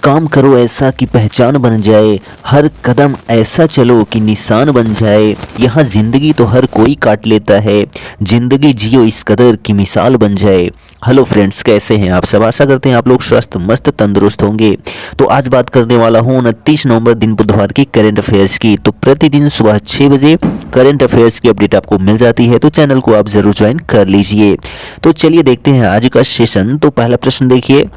काम करो ऐसा कि पहचान बन जाए, हर कदम ऐसा चलो कि निशान बन जाए। यहाँ जिंदगी तो हर कोई काट लेता है, जिंदगी जियो इस कदर की मिसाल बन जाए। हेलो फ्रेंड्स, कैसे हैं आप सब? आशा करते हैं आप लोग स्वस्थ मस्त तंदुरुस्त होंगे। तो आज बात करने वाला हूँ 29 नवंबर दिन बुधवार की करंट अफेयर्स की। तो प्रतिदिन सुबह 6 बजे करंट अफेयर्स की अपडेट आपको मिल जाती है, तो चैनल को आप जरूर ज्वाइन कर लीजिए। तो चलिए देखते हैं आज का सेशन। तो पहला प्रश्न देखिए,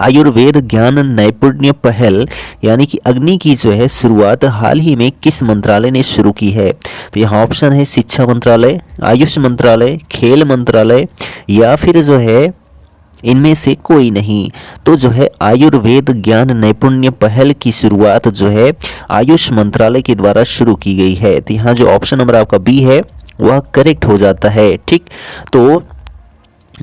आयुर्वेद ज्ञान नैपुण्य पहल यानी कि अग्नि की जो है शुरुआत हाल ही में किस मंत्रालय ने शुरू की है? तो यहाँ ऑप्शन है शिक्षा मंत्रालय, आयुष मंत्रालय, खेल मंत्रालय या फिर जो है इनमें से कोई नहीं। तो जो है आयुर्वेद ज्ञान नैपुण्य पहल की शुरुआत जो है आयुष मंत्रालय के द्वारा शुरू की गई है। तो यहाँ जो ऑप्शन नंबर आपका बी है वह करेक्ट हो जाता है। ठीक, तो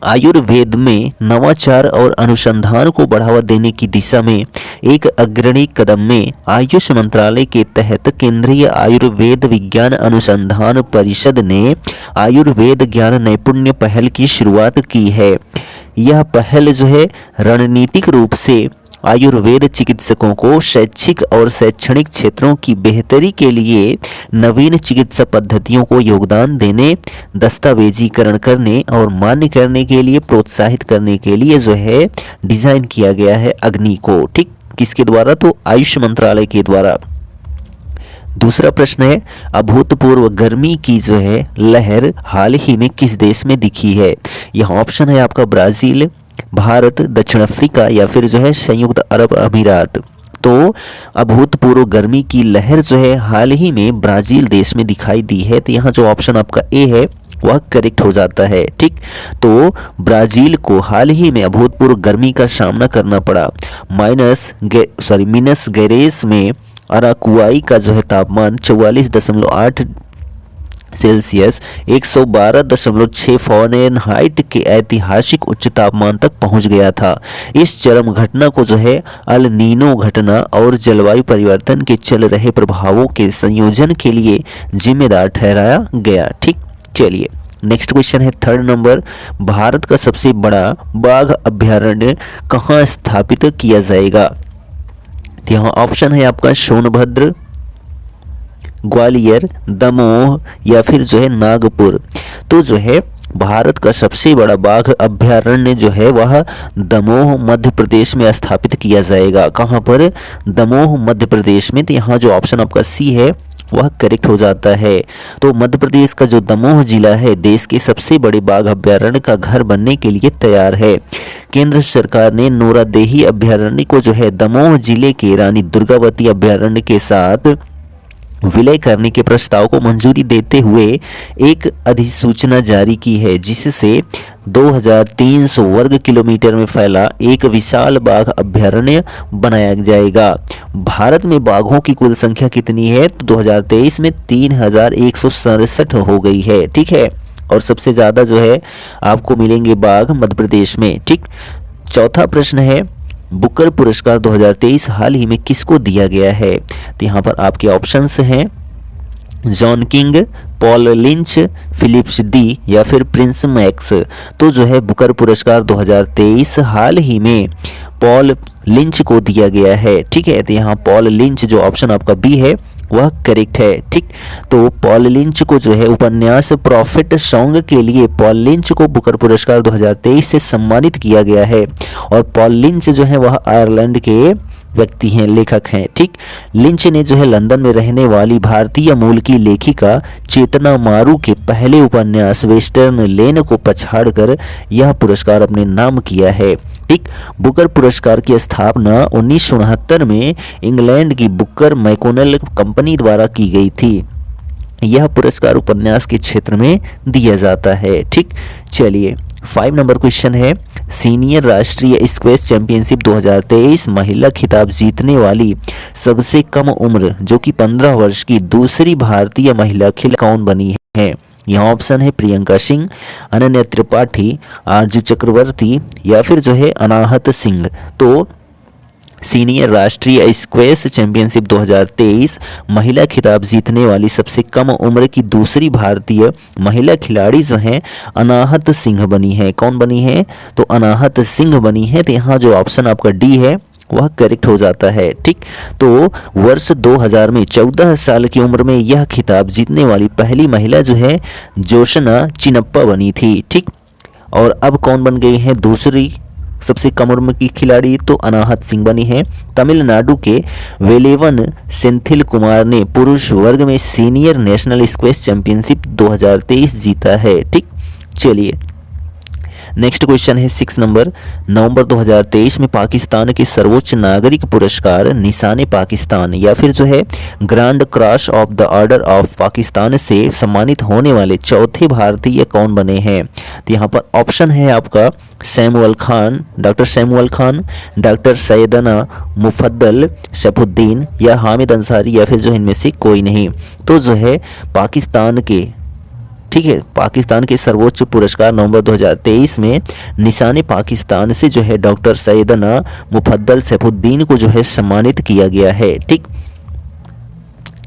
आयुर्वेद में नवाचार और अनुसंधान को बढ़ावा देने की दिशा में एक अग्रणी कदम में आयुष मंत्रालय के तहत केंद्रीय आयुर्वेद विज्ञान अनुसंधान परिषद ने आयुर्वेद ज्ञान नैपुण्य पहल की शुरुआत की है। यह पहल जो है रणनीतिक रूप से आयुर्वेद चिकित्सकों को शैक्षिक और शैक्षणिक क्षेत्रों की बेहतरी के लिए नवीन चिकित्सा पद्धतियों को योगदान देने, दस्तावेजीकरण करने और मान्य करने के लिए प्रोत्साहित करने के लिए जो है डिजाइन किया गया है अग्नि को। ठीक, किसके द्वारा? तो आयुष मंत्रालय के द्वारा। दूसरा प्रश्न है, अभूतपूर्व गर्मी की जो है लहर हाल ही में किस देश में दिखी है? यह ऑप्शन है आपका ब्राजील, भारत, दक्षिण अफ्रीका या फिर जो है संयुक्त अरब अमीरात। तो अभूतपूर्व गर्मी की लहर जो है हाल ही में ब्राजील देश में दिखाई दी है। तो यहाँ जो ऑप्शन आपका ए है वह करेक्ट हो जाता है। ठीक, तो ब्राजील को हाल ही में अभूतपूर्व गर्मी का सामना करना पड़ा। मिनस गेरेस में अराकुआई का जो है तापमान 44.8 सेल्सियस 112.6 फ़ारेनहाइट के ऐतिहासिक उच्च तापमान तक पहुंच गया था। इस चरम घटना को जो है अल नीनो घटना और जलवायु परिवर्तन के चल रहे प्रभावों के संयोजन के लिए जिम्मेदार ठहराया गया। ठीक, चलिए नेक्स्ट क्वेश्चन है थर्ड नंबर, भारत का सबसे बड़ा बाघ अभ्यारण्य कहाँ स्थापित किया जाएगा? तो यहाँ ऑप्शन है आपका सोनभद्र, ग्वालियर, दमोह या फिर जो है नागपुर। तो जो है भारत का सबसे बड़ा बाघ अभ्यारण्य जो है वह दमोह मध्य प्रदेश में स्थापित किया जाएगा। कहाँ पर? दमोह मध्य प्रदेश में। तो यहाँ जो ऑप्शन आपका सी है वह करेक्ट हो जाता है। तो मध्य प्रदेश का जो दमोह जिला है देश के सबसे बड़े बाघ अभ्यारण्य का घर बनने के लिए तैयार है। केंद्र सरकार ने नोरादेही अभ्यारण्य को जो है दमोह जिले के रानी दुर्गावती अभ्यारण्य के साथ विलय करने के प्रस्ताव को मंजूरी देते हुए एक अधिसूचना जारी की है, जिससे 2300 वर्ग किलोमीटर में फैला एक विशाल बाघ अभ्यारण्य बनाया जाएगा। भारत में बाघों की कुल संख्या कितनी है? तो 2023 में 3167 हो गई है। ठीक है, और सबसे ज़्यादा जो है आपको मिलेंगे बाघ मध्य प्रदेश में। ठीक, चौथा प्रश्न है, बुकर पुरस्कार 2023 हाल ही में किसको दिया गया है? तो यहाँ पर आपके ऑप्शंस हैं John King, Paul Lynch, Phillips D या फिर प्रिंस मैक्स। तो जो है बुकर पुरस्कार 2023 हाल ही में पॉल लिंच को दिया गया है। ठीक है, तो यहाँ पॉल लिंच जो ऑप्शन आपका बी है वह करेक्ट है। ठीक, तो पॉल लिंच को जो है उपन्यास प्रॉफिट सॉन्ग के लिए पॉल लिंच को बुकर पुरस्कार 2023 से सम्मानित किया गया है। और पॉल लिंच जो है वह आयरलैंड के व्यक्ति हैं, लेखक हैं। ठीक, लिंच ने जो है लंदन में रहने वाली भारतीय मूल की लेखिका चेतना मारू के पहले उपन्यास वेस्टर्न लेन को पछाड़कर यह पुरस्कार अपने नाम किया है। ठीक, बुकर पुरस्कार की स्थापना 1969 में इंग्लैंड की बुकर मैकोनेल कंपनी द्वारा की गई थी। यह पुरस्कार उपन्यास के क्षेत्र में दिया जाता है। ठीक, चलिए 5 नंबर क्वेश्चन है, सीनियर राष्ट्रीय स्क्वैश चैंपियनशिप 2023 महिला खिताब जीतने वाली सबसे कम उम्र जो कि 15 वर्ष की दूसरी भारतीय महिला खिलाड़ी कौन बनी है? यहाँ ऑप्शन है प्रियंका सिंह, अनन्या त्रिपाठी, आरजू चक्रवर्ती या फिर जो है अनाहत सिंह। तो सीनियर राष्ट्रीय स्क्वैश चैंपियनशिप 2023 महिला खिताब जीतने वाली सबसे कम उम्र की दूसरी भारतीय महिला खिलाड़ी जो हैं अनाहत सिंह बनी है। कौन बनी है? तो अनाहत सिंह बनी है। तो यहाँ जो ऑप्शन आपका डी है वह करेक्ट हो जाता है। ठीक, तो वर्ष 2000 में 14 साल की उम्र में यह खिताब जीतने वाली पहली महिला जो है जोशना चिनप्पा बनी थी। ठीक, और अब कौन बन गई है दूसरी सबसे कम उम्र की खिलाड़ी, तो अनाहत सिंह बनी है। तमिलनाडु के वेलेवन सेंथिल कुमार ने पुरुष वर्ग में सीनियर नेशनल स्क्वैश चैंपियनशिप 2023 जीता है। ठीक, चलिए नेक्स्ट क्वेश्चन है 6 नंबर। नवंबर 2023 में पाकिस्तान के सर्वोच्च नागरिक पुरस्कार निशान पाकिस्तान या फिर जो है grand cross of the order of Pakistan से सम्मानित होने वाले चौथे भारतीय कौन बने हैं? तो यहाँ पर ऑप्शन है आपका Samuel Khan, doctor Samuel Khan, doctor Syedna Mufaddal Saifuddin या हामिद अंसारी या फिर जो इनमें से कोई नहीं। तो जो है पाकिस्तान के, ठीक है, पाकिस्तान के सर्वोच्च पुरस्कार नवंबर 2023 में निशान पाकिस्तान से जो है डॉक्टर सैयदना मुफद्दल सैफुद्दीन को जो है सम्मानित किया गया है। ठीक,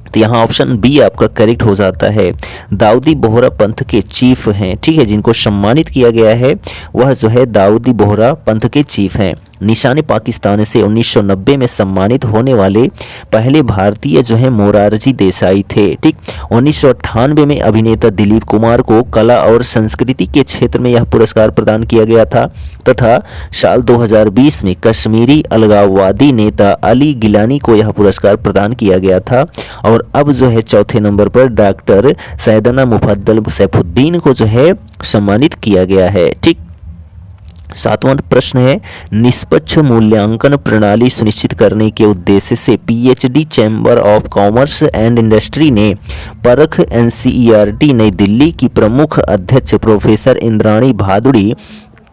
तो यहाँ ऑप्शन बी आपका करेक्ट हो जाता है। दाऊदी बोहरा पंथ के चीफ हैं, ठीक है, जिनको सम्मानित किया गया है वह जो है दाऊदी बोहरा पंथ के चीफ हैं। निशान पाकिस्तान से 1990 में सम्मानित होने वाले पहले भारतीय जो है मोरारजी देसाई थे। ठीक, 1998 में अभिनेता दिलीप कुमार को कला और संस्कृति के क्षेत्र में यह पुरस्कार प्रदान किया गया था तथा साल 2020 में कश्मीरी अलगाववादी नेता अली गिलानी को यह पुरस्कार प्रदान किया गया था। और अब जो है चौथे नंबर पर डॉक्टर सैयदना मुफद्दल सैफुद्दीन को जो है सम्मानित किया गया है। ठीक, 7वां प्रश्न है निष्पक्ष मूल्यांकन प्रणाली सुनिश्चित करने के उद्देश्य से PhD chamber of commerce and industry ने परख एनसीईआरटी नई दिल्ली की प्रमुख अध्यक्ष प्रोफेसर इंद्राणी भादुड़ी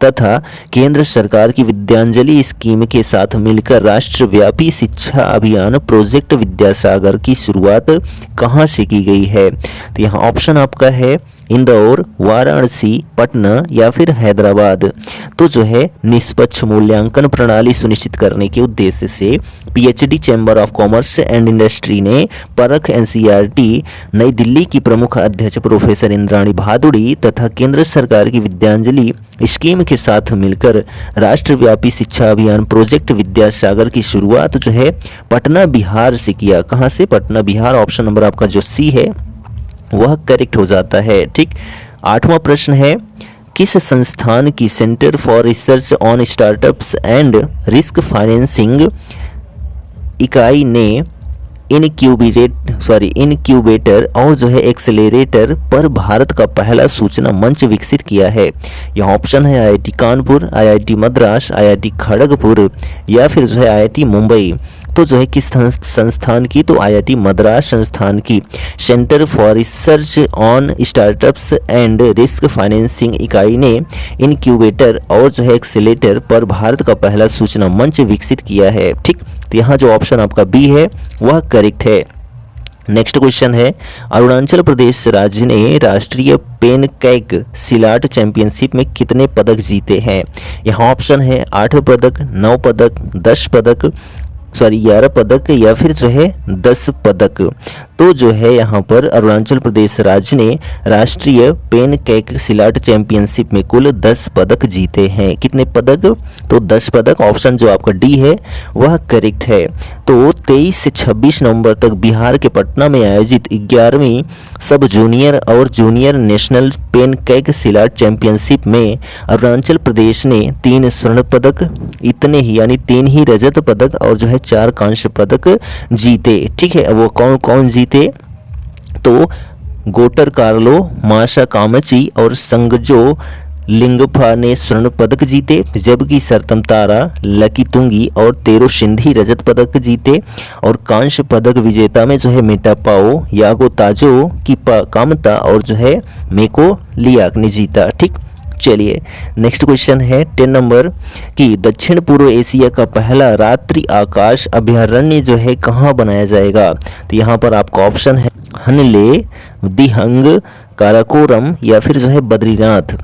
तथा केंद्र सरकार की विद्यांजलि स्कीम के साथ मिलकर राष्ट्रव्यापी शिक्षा अभियान प्रोजेक्ट विद्यासागर की शुरुआत कहाँ से की गई है? तो यहाँ ऑप्शन आपका है इंदौर, वाराणसी, पटना या फिर हैदराबाद। तो जो है निष्पक्ष मूल्यांकन प्रणाली सुनिश्चित करने के उद्देश्य से PhD chamber of commerce and industry ने परख एनसीईआरटी नई दिल्ली की प्रमुख अध्यक्ष प्रोफेसर इंद्राणी भादुड़ी तथा केंद्र सरकार की विद्यांजलि स्कीम के साथ मिलकर राष्ट्रव्यापी शिक्षा अभियान प्रोजेक्ट विद्यासागर की शुरुआत जो है पटना बिहार से किया। कहाँ से? पटना बिहार। ऑप्शन नंबर आपका जो सी है वह करेक्ट हो जाता है। ठीक, 8वां प्रश्न है किस संस्थान की centre for research on startups and risk financing इकाई ने इनक्यूबेटर और जो है एक्सेलरेटर पर भारत का पहला सूचना मंच विकसित किया है? यह ऑप्शन है IIT Kanpur, IIT Madras, IIT Kharagpur या फिर जो है आईआईटी मुंबई। तो जो है किस संस्थान की? तो आईआईटी मद्रास संस्थान की centre for research on startups and risk financing इकाई ने इनक्यूबेटर और जो है एक्सेलरेटर पर भारत का पहला सूचना मंच विकसित किया है। ठीक, तो यहाँ जो ऑप्शन आपका बी है वह करेक्ट है। नेक्स्ट क्वेश्चन है अरुणाचल प्रदेश राज्य ने राष्ट्रीय पेनकैक सिलाट चैंपियनशिप में कितने पदक जीते हैं? यहाँ ऑप्शन है 8 पदक, 9 पदक, 10 पदक, 11 पदक या फिर जो है 10 पदक। तो जो है यहाँ पर अरुणाचल प्रदेश राज्य ने राष्ट्रीय पेनकैक सिलाट चैंपियनशिप में कुल 10 पदक जीते हैं। कितने पदक? तो 10 पदक। ऑप्शन जो आपका डी है वह करेक्ट है। तो 23 से 26 नवंबर तक बिहार के पटना में आयोजित 11वीं सब जूनियर और जूनियर नेशनल पेनकैक सिलाट चैंपियनशिप में अरुणाचल प्रदेश ने 3 स्वर्ण पदक, इतने ही यानी 3 ही रजत पदक और जो है 4 कांस्य पदक जीते। ठीक है, वो कौन कौन जीते? तो गोटर कार्लो, माशा कामची और संगजो लिंगफा ने स्वर्ण पदक जीते, जबकि सरतम तारा, लकी तुंगी और तेरो सिंधी रजत पदक जीते। और कांस्य पदक विजेता में जो है मेटापाओ, यागो ताजो, कीपा कामता और जो है मेको लियाक ने जीता। ठीक, चलिए नेक्स्ट क्वेश्चन है 10 नंबर कि दक्षिण पूर्व एशिया का पहला रात्रि आकाश अभयारण्य जो है कहाँ बनाया जाएगा? तो यहाँ पर आपका ऑप्शन है हनले, दिहंग, काराकोरम या फिर जो है बद्रीनाथ।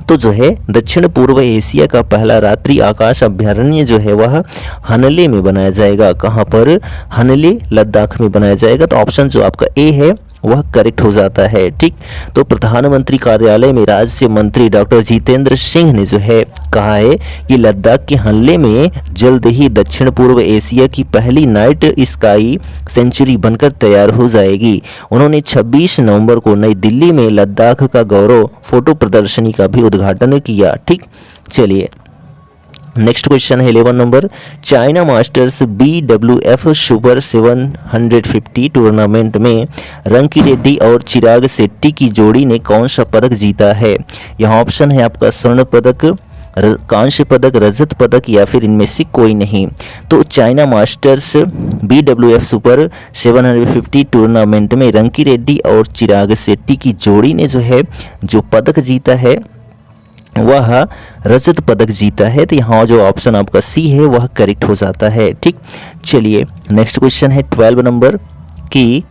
तो जो है दक्षिण पूर्व एशिया का पहला रात्रि आकाश अभयारण्य जो है वह हनले में बनाया जाएगा। कहाँ पर? हनले, लद्दाख में बनाया जाएगा। तो ऑप्शन जो आपका ए है वह करेक्ट हो जाता है। ठीक, तो प्रधानमंत्री कार्यालय में राज्य मंत्री डॉक्टर जितेंद्र सिंह ने जो है कहा है कि लद्दाख के हमले में जल्द ही दक्षिण पूर्व एशिया की पहली नाइट स्काई सेंचुरी बनकर तैयार हो जाएगी। उन्होंने 26 नवंबर को नई दिल्ली में लद्दाख का गौरव फोटो प्रदर्शनी का भी उद्घाटन किया। ठीक, चलिए नेक्स्ट क्वेश्चन है 11 number. China masters BWF super 750 tournament में रंकी रेड्डी और चिराग शेट्टी की जोड़ी ने कौन सा पदक जीता है? यहाँ ऑप्शन है आपका स्वर्ण पदक, कांस्य पदक, रजत पदक या फिर इनमें से कोई नहीं। तो China masters BWF super 750 tournament में रंकी रेड्डी और चिराग शेट्टी की जोड़ी ने जो है जो पदक जीता है वह रजत पदक जीता है। तो यहाँ जो ऑप्शन आपका सी है वह करेक्ट हो जाता है। ठीक, चलिए नेक्स्ट क्वेश्चन है 12 नंबर कि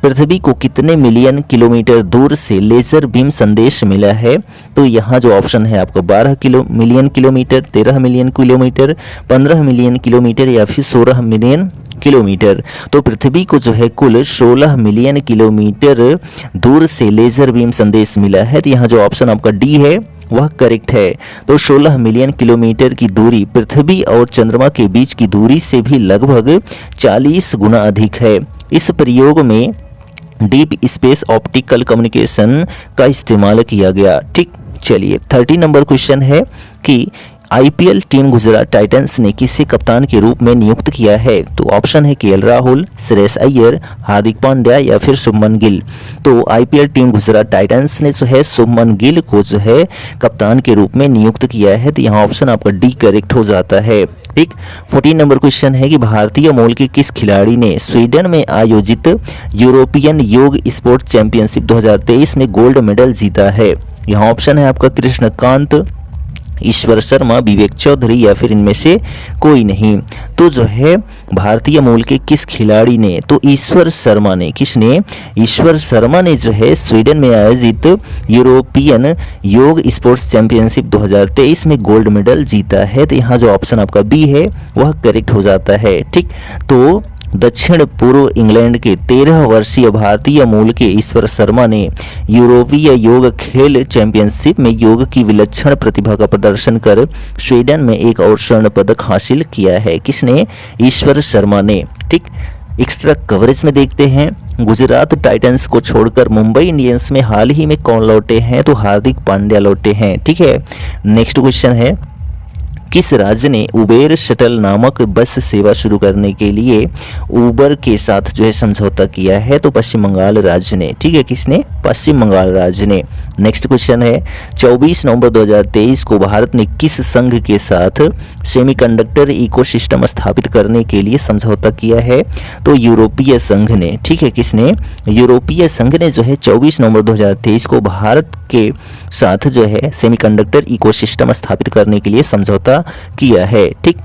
पृथ्वी को कितने मिलियन किलोमीटर दूर से लेजर बीम संदेश मिला है? तो यहाँ जो ऑप्शन है आपका 12 million kilometre, 13 million kilometre, 15 million kilometre या फिर 16 मिलियन किलोमीटर। तो पृथ्वी को जो है कुल 16 मिलियन किलोमीटर दूर से लेजर बीम संदेश मिला है। तो यहाँ जो ऑप्शन आपका डी है वह करेक्ट है। तो 16 मिलियन किलोमीटर की दूरी पृथ्वी और चंद्रमा के बीच की दूरी से भी लगभग 40 गुना अधिक है। इस प्रयोग में डीप स्पेस ऑप्टिकल कम्युनिकेशन का इस्तेमाल किया गया। ठीक, चलिए 13 नंबर क्वेश्चन है कि IPL टीम गुजरात टाइटंस ने किसे कप्तान के रूप में नियुक्त किया है? तो ऑप्शन है KL राहुल, श्रेयस अय्यर, हार्दिक पांड्या या फिर शुभमन गिल। तो IPL टीम गुजरात टाइटंस ने जो है शुभमन गिल को जो है कप्तान के रूप में नियुक्त किया है। तो यहाँ ऑप्शन आपका डी करेक्ट हो जाता है। ठीक, 14 नंबर क्वेश्चन है कि भारतीय मूल के किस खिलाड़ी ने स्वीडन में आयोजित यूरोपियन योग स्पोर्ट चैंपियनशिप 2023 में गोल्ड मेडल जीता है? यहाँ ऑप्शन है आपका कृष्णकांत, ईश्वर शर्मा, विवेक चौधरी या फिर इनमें से कोई नहीं। तो जो है भारतीय मूल के किस खिलाड़ी ने? तो ईश्वर शर्मा ने। किसने? ईश्वर शर्मा ने जो है स्वीडन में आयोजित यूरोपियन योग स्पोर्ट्स चैंपियनशिप 2023 में गोल्ड मेडल जीता है। तो यहाँ जो ऑप्शन आपका बी है वह करेक्ट हो जाता है। ठीक, तो दक्षिण पूर्व इंग्लैंड के 13 वर्षीय भारतीय मूल के ईश्वर शर्मा ने यूरोपीय योग खेल चैंपियनशिप में योग की विलक्षण प्रतिभा का प्रदर्शन कर स्वीडन में एक और स्वर्ण पदक हासिल किया है। किसने? ईश्वर शर्मा ने। ठीक, एक्स्ट्रा कवरेज में देखते हैं गुजरात टाइटंस को छोड़कर मुंबई इंडियंस में हाल ही में कौन लौटे हैं? तो हार्दिक पांड्या लौटे हैं। ठीक है, नेक्स्ट क्वेश्चन है किस राज्य ने उबेर शटल नामक बस सेवा शुरू करने के लिए उबर के साथ जो है समझौता किया है? तो पश्चिम बंगाल राज्य ने। ठीक है, किसने? पश्चिम बंगाल राज्य ने। नेक्स्ट क्वेश्चन है 24 नवंबर 2023 को भारत ने किस संघ के साथ सेमीकंडक्टर इकोसिस्टम स्थापित करने के लिए समझौता किया है? तो यूरोपीय संघ ने। ठीक है, किसने? यूरोपीय संघ ने जो है 24 नवंबर 2023 को भारत के साथ जो है सेमीकंडक्टर इकोसिस्टम स्थापित करने के लिए समझौता किया है। ठीक,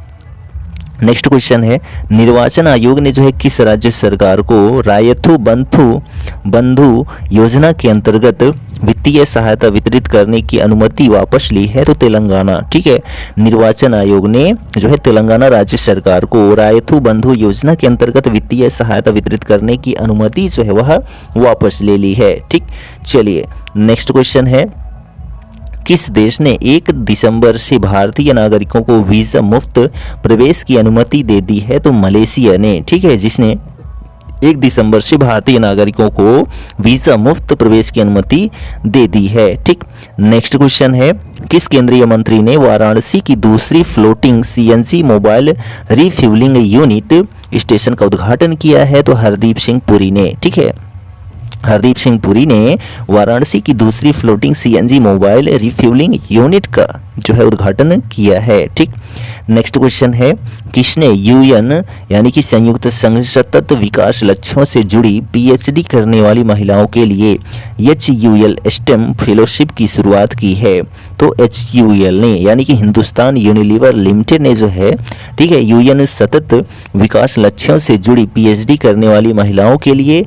नेक्स्ट क्वेश्चन है निर्वाचन आयोग ने जो है किस राज्य सरकार को रायथू बंधु योजना के अंतर्गत वित्तीय सहायता वितरित करने की अनुमति वापस ली है? तो तेलंगाना। ठीक है, निर्वाचन आयोग ने जो है तेलंगाना राज्य सरकार को रायथू बंधु योजना के अंतर्गत वित्तीय सहायता वितरित करने की अनुमति जो है वह वापस ले ली है। ठीक, चलिए नेक्स्ट क्वेश्चन है किस देश ने 1 दिसंबर से भारतीय नागरिकों को वीज़ा मुफ्त प्रवेश की अनुमति दे दी है? तो मलेशिया ने। ठीक है, जिसने 1 दिसंबर से भारतीय नागरिकों को वीज़ा मुफ्त प्रवेश की अनुमति दे दी है। ठीक, नेक्स्ट क्वेश्चन है किस केंद्रीय मंत्री ने वाराणसी की दूसरी floating CNG mobile refuelling unit station का उद्घाटन किया है? तो हरदीप सिंह पुरी ने। ठीक है, हरदीप सिंह पुरी ने वाराणसी की दूसरी floating CNG mobile refuelling unit का जो है उद्घाटन किया है। ठीक, नेक्स्ट क्वेश्चन है किसने UN यानी कि संयुक्त संघ सतत विकास लक्ष्यों से जुड़ी PhD करने वाली महिलाओं के लिए HUL STEM फेलोशिप की शुरुआत की है? तो HUL ने यानी कि हिंदुस्तान यूनिलीवर लिमिटेड ने जो है ठीक है UN सतत विकास लक्ष्यों से जुड़ी PhD करने वाली महिलाओं के लिए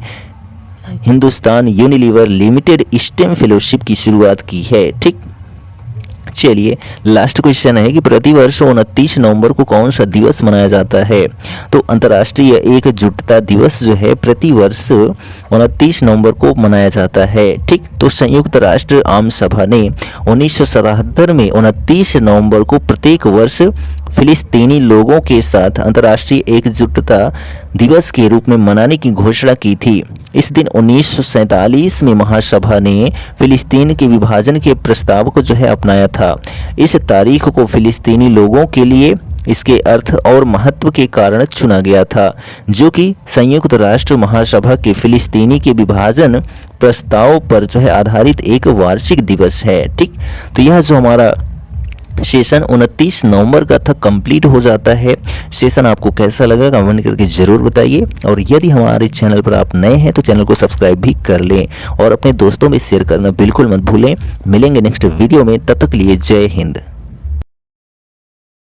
Hindustan Unilever limited stem fellowship की शुरुआत की है। ठीक, चलिए लास्ट क्वेश्चन है कि प्रतिवर्ष 29 नवंबर को कौन सा दिवस मनाया जाता है। तो अंतर्राष्ट्रीय एकजुटता दिवस जो है प्रतिवर्ष 29 नवंबर को मनाया जाता है। ठीक, तो संयुक्त राष्ट्र आम सभा ने 1977 में 29 नवंबर को प्रत्येक वर्ष फिलिस्तीनी लोगों के साथ अंतर्राष्ट्रीय एकजुटता दिवस के रूप में मनाने की घोषणा की थी। इस दिन 1947 में महासभा ने फिलिस्तीन के विभाजन के प्रस्ताव को जो है अपनाया था। इस तारीख को फिलिस्तीनी लोगों के लिए इसके अर्थ और महत्व के कारण चुना गया था, जो कि संयुक्त राष्ट्र महासभा के फिलिस्तीनी के विभाजन प्रस्ताव पर जो है आधारित एक वार्षिक दिवस है। ठीक, तो यह जो हमारा सेशन 29 नवंबर का था कंप्लीट हो जाता है। सेशन आपको कैसा लगा कमेंट करके ज़रूर बताइए, और यदि हमारे चैनल पर आप नए हैं तो चैनल को सब्सक्राइब भी कर लें और अपने दोस्तों में शेयर करना बिल्कुल मत भूलें। मिलेंगे नेक्स्ट वीडियो में, तब तक के लिए जय हिंद।